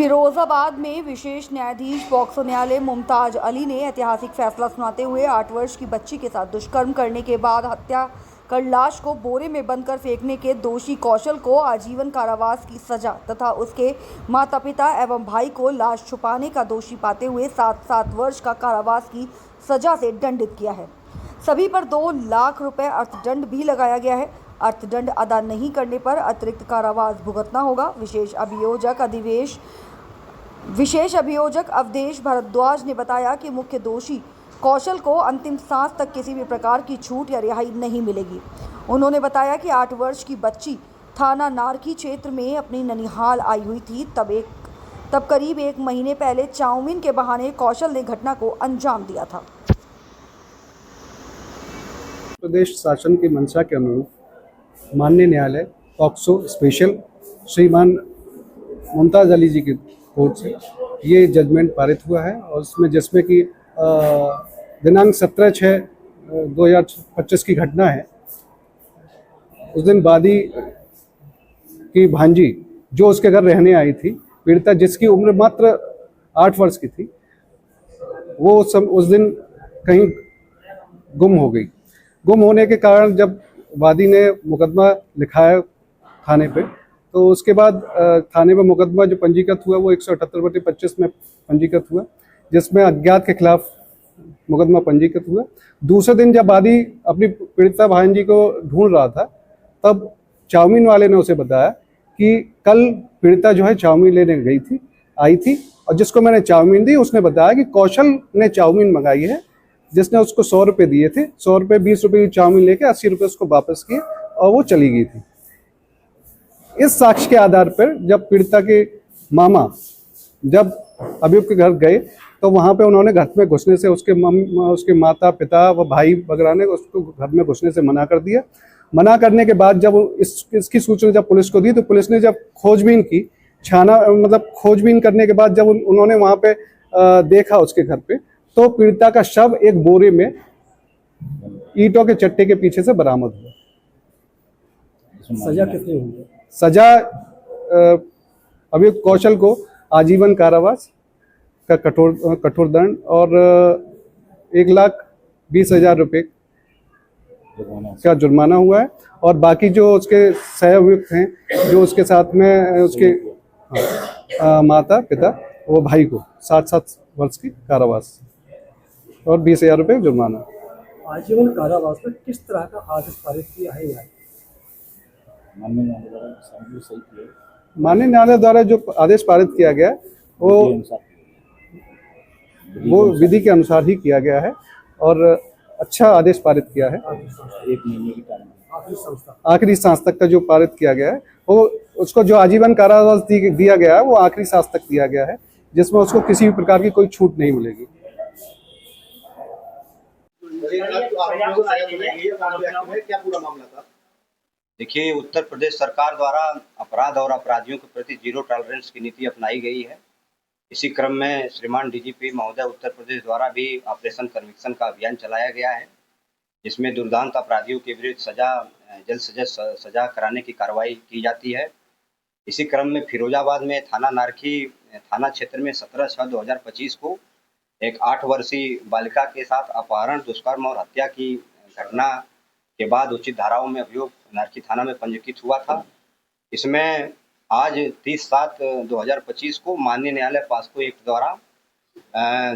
फिरोजाबाद में विशेष न्यायाधीश पॉक्सो न्यायालय मुमताज अली ने ऐतिहासिक फैसला सुनाते हुए 8 वर्ष की बच्ची के साथ दुष्कर्म करने के बाद हत्या कर लाश को बोरे में बंद कर फेंकने के दोषी कौशल को आजीवन कारावास की सजा तथा उसके माता पिता एवं भाई को लाश छुपाने का दोषी पाते हुए 7 वर्ष का कारावास की सजा से दंडित किया है। सभी पर 2 लाख रुपए अर्थदंड भी लगाया गया है। अर्थदंड अदा नहीं करने पर अतिरिक्त कारावास भुगतना होगा। विशेष अभियोजक अवधेश भारद्वाज ने बताया कि मुख्य दोषी कौशल को अंतिम सांस तक किसी भी प्रकार की छूट या रिहाई नहीं मिलेगी। उन्होंने बताया कि 8 वर्ष की बच्ची थाना नारकी क्षेत्र में अपनी ननिहाल आई हुई थी। तब करीब 1 महीने पहले चाउमीन के बहाने कौशल ने घटना को अंजाम दिया था। प्रदेश शासन की मंशा के अनुरूप माननीय न्यायालय पॉक्सो स्पेशल श्रीमान मुमताज अली जी की कोर्ट से ये जजमेंट पारित हुआ है और जिसमें कि दिनांक 17/6/2025 की घटना है। उस दिन वादी की भांजी जो उसके घर रहने आई थी, पीड़िता जिसकी उम्र मात्र 8 वर्ष की थी, वो उस दिन कहीं गुम हो गई। गुम होने के कारण जब वादी ने मुकदमा लिखाया थाने पे, तो उसके बाद थाने में मुकदमा जो पंजीकृत हुआ वो 178/25 में पंजीकृत हुआ, जिसमें अज्ञात के खिलाफ मुकदमा पंजीकृत हुआ। दूसरे दिन जब वादी अपनी पीड़िता भांजी को ढूंढ रहा था, तब चाउमीन वाले ने उसे बताया कि कल पीड़िता जो है चाउमीन लेने आई थी और जिसको मैंने चाउमीन दी उसने बताया कि कौशल ने चाउमीन मंगाई है, जिसने उसको 100 रुपये दिए थे। 100 रुपये 20 रुपये की चाउमीन लेके 80 रुपये उसको वापस किए और वो चली गई थी। इस साक्ष्य के आधार पर जब पीड़िता के मामा जब अभियुक्त के घर गए, तो वहां पे उन्होंने घर में घुसने से उसके माता पिता व भाई वगैरह ने उसको घर में घुसने से मना कर दिया। मना करने के बाद जब इसकी सूचना जब पुलिस को दी, तो पुलिस ने जब खोजबीन की, खोजबीन करने के बाद जब उन्होंने वहां पे देखा उसके घर पे, तो पीड़िता का शव एक बोरे में ईंटों के चट्टे के पीछे से बरामद हुआ। सजा कितनी हुई? सजा अभियुक्त कौशल को आजीवन कारावास का कठोर दंड और 1,20,000 रुपये का जुर्माना हुआ है। और बाकी जो उसके सह अभियुक्त हैं, जो उसके साथ में उसके माता पिता वो भाई को 7 वर्ष की कारावास और 20,000 रुपये जुर्माना। आजीवन कारावास में किस तरह का आदेश पारित किया है? माननीय न्यायालय द्वारा जो आदेश पारित किया गया वो विधि के अनुसार ही किया गया है और अच्छा आदेश पारित किया है। 1 महीने की आखिरी सांस तक का जो पारित किया गया है, वो उसको जो आजीवन कारावास दिया गया है वो आखिरी सांस तक दिया गया है, जिसमें उसको किसी भी प्रकार की कोई छूट नहीं मिलेगी। क्या पूरा मामला था? देखिए, उत्तर प्रदेश सरकार द्वारा अपराध और अपराधियों के प्रति जीरो टॉलरेंस की नीति अपनाई गई है। इसी क्रम में श्रीमान डीजीपी महोदय उत्तर प्रदेश द्वारा भी ऑपरेशन कन्विक्शन का अभियान चलाया गया है, जिसमें दुर्दांत अपराधियों के विरुद्ध जल्द से जल्द सजा कराने की कार्रवाई की जाती है। इसी क्रम में फिरोजाबाद में थाना नारकी थाना क्षेत्र में 17/6/2025 को एक 8 वर्षीय बालिका के साथ अपहरण, दुष्कर्म और हत्या की घटना के बाद उचित धाराओं में अभियोग नारकी थाना में पंजीकृत हुआ था। इसमें आज 30/7/2025 को माननीय न्यायालय पॉक्सो एक्ट द्वारा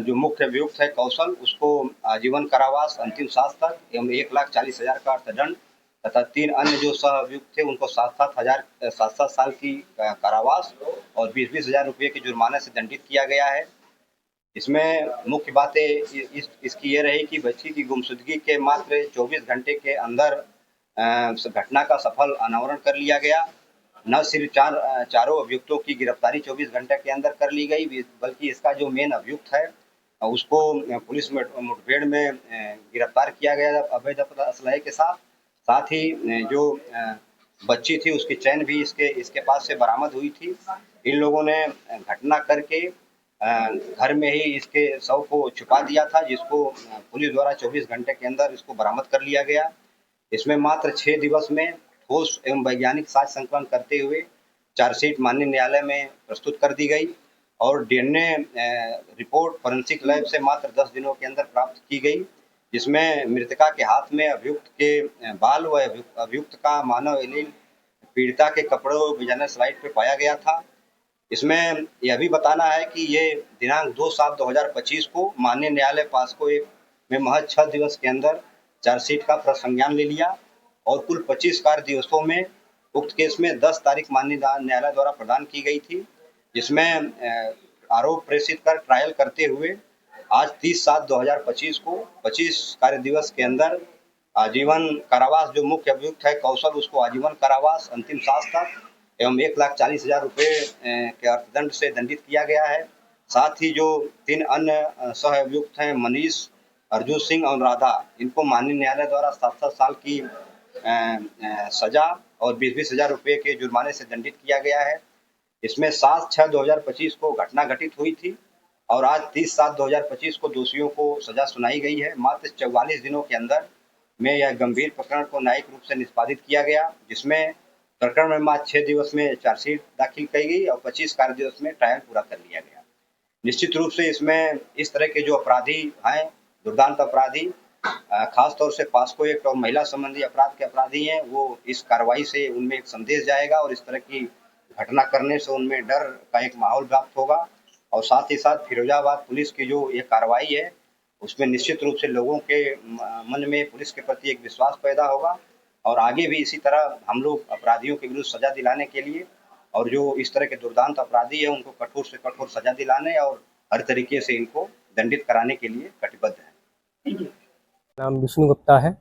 जो मुख्य अभियुक्त है कौशल, उसको आजीवन कारावास अंतिम सांस तक एवं 1,40,000 का अर्थदंड तथा 3 अन्य जो सह अभियुक्त थे उनको 7 साल की कारावास और 20,000 रुपये के जुर्माने से दंडित किया गया है। इसमें मुख्य बातें इसकी ये रही कि बच्ची की गुमशुदगी के मात्र 24 घंटे के अंदर घटना का सफल अनावरण कर लिया गया। न सिर्फ चारों अभियुक्तों की गिरफ्तारी 24 घंटे के अंदर कर ली गई, बल्कि इसका जो मेन अभियुक्त है उसको पुलिस मुठभेड़ में गिरफ्तार किया गया अवैध असलहे के साथ ही जो बच्ची थी उसकी चैन भी इसके पास से बरामद हुई थी। इन लोगों ने घटना करके घर में ही इसके शव को छुपा दिया था, जिसको पुलिस द्वारा 24 घंटे के अंदर इसको बरामद कर लिया गया। इसमें मात्र 6 दिवस में ठोस एवं वैज्ञानिक साक्ष्य संकलन करते हुए चार्जशीट माननीय न्यायालय में प्रस्तुत कर दी गई। और डीएनए रिपोर्ट फॉरेंसिक लैब से मात्र 10 दिनों के अंदर प्राप्त की गई, जिसमें मृतका के हाथ में अभियुक्त के बाल व अभियुक्त का मानव एलील पीड़िता के कपड़ों बिजाना स्लाइड पे पाया गया था। इसमें यह भी बताना है कि ये दिनांक 2/7/2025 को माननीय न्यायालय पास्को एक में महज 6 दिवस के अंदर चार्जशीट का प्रसंज्ञान ले लिया और कुल 25 कार्य दिवसों में उक्त केस में 10 तारीख माननीय न्यायालय द्वारा प्रदान की गई थी, जिसमें आरोप प्रेषित कर ट्रायल करते हुए आज 30/7/2025 को 25 कार्य दिवस के अंदर आजीवन कारावास, जो मुख्य अभियुक्त है कौशल, उसको आजीवन कारावास अंतिम शास्ति तक एवं 1,40,000 रुपये के अर्थदंड से दंडित किया गया है। साथ ही जो 3 अन्य सह अभियुक्त हैं मनीष, अर्जुन सिंह और राधा, इनको माननीय न्यायालय द्वारा 7-7 साल की सजा और 20-20 हज़ार रुपये के जुर्माने से दंडित किया गया है। इसमें 7/6/2025 को घटना घटित हुई थी और आज 30/7/2025 को दोषियों को सजा सुनाई गई है। मात्र 44 दिनों के अंदर में यह गंभीर प्रकरण को न्यायिक रूप से निष्पादित किया गया, जिसमें प्रकरण में मात्र 6 दिवस में चार्जशीट दाखिल की गई और 25 कार्य दिवस में ट्रायल पूरा कर लिया गया। निश्चित रूप से इसमें इस तरह के जो अपराधी हैं, दुर्दांत अपराधी, खास तौर से पास्को एक्ट और महिला संबंधी अपराध के अपराधी हैं, वो इस कार्रवाई से उनमें एक संदेश जाएगा और इस तरह की घटना करने से उनमें डर का एक माहौल व्याप्त होगा और साथ ही साथ फिरोजाबाद पुलिस की जो ये कार्रवाई है उसमें निश्चित रूप से लोगों के मन में पुलिस के प्रति एक विश्वास पैदा होगा और आगे भी इसी तरह हम लोग अपराधियों के विरुद्ध सजा दिलाने के लिए और जो इस तरह के दुर्दांत अपराधी है उनको कठोर से कठोर सजा दिलाने और हर तरीके से इनको दंडित कराने के लिए कटिबद्ध हैं। नाम विष्णु गुप्ता है।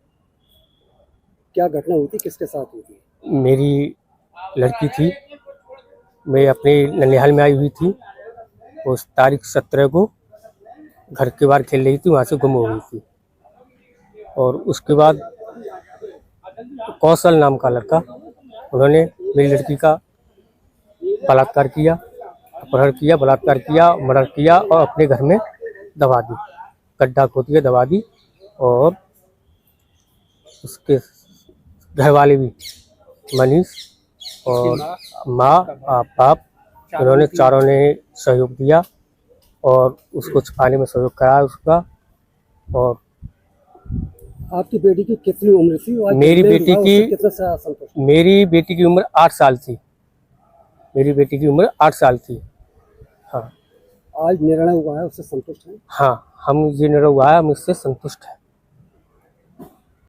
क्या घटना हुई थी, किसके साथ हुई थी? मेरी लड़की थी, मैं अपने ननिहाल में आई हुई थी। उस तारीख 17 को घर के बाहर खेल रही थी, वहाँ से गुम हो गई थी और उसके बाद कौशल नाम का लड़का, उन्होंने मेरी लड़की का बलात्कार किया, अपहरण किया, बलात्कार किया, मर्डर किया और अपने घर में दबा दी, गड्ढा खोद के दबा दी और उसके घर वाले भी मनीष और माँ बाप, उन्होंने चारों ने सहयोग दिया और उसको छुपाने में सहयोग कराया उसका। और आपकी बेटी की कितनी उम्र थी? मेरी बेटी की कितना संतुष्ट? मेरी बेटी की उम्र 8 साल थी। मेरी बेटी की उम्र 8 साल थी। हाँ, आज निर्णय हुआ है, उससे संतुष्ट हैं? हाँ, हम ये निर्णय हुआ है, हम इससे संतुष्ट हैं।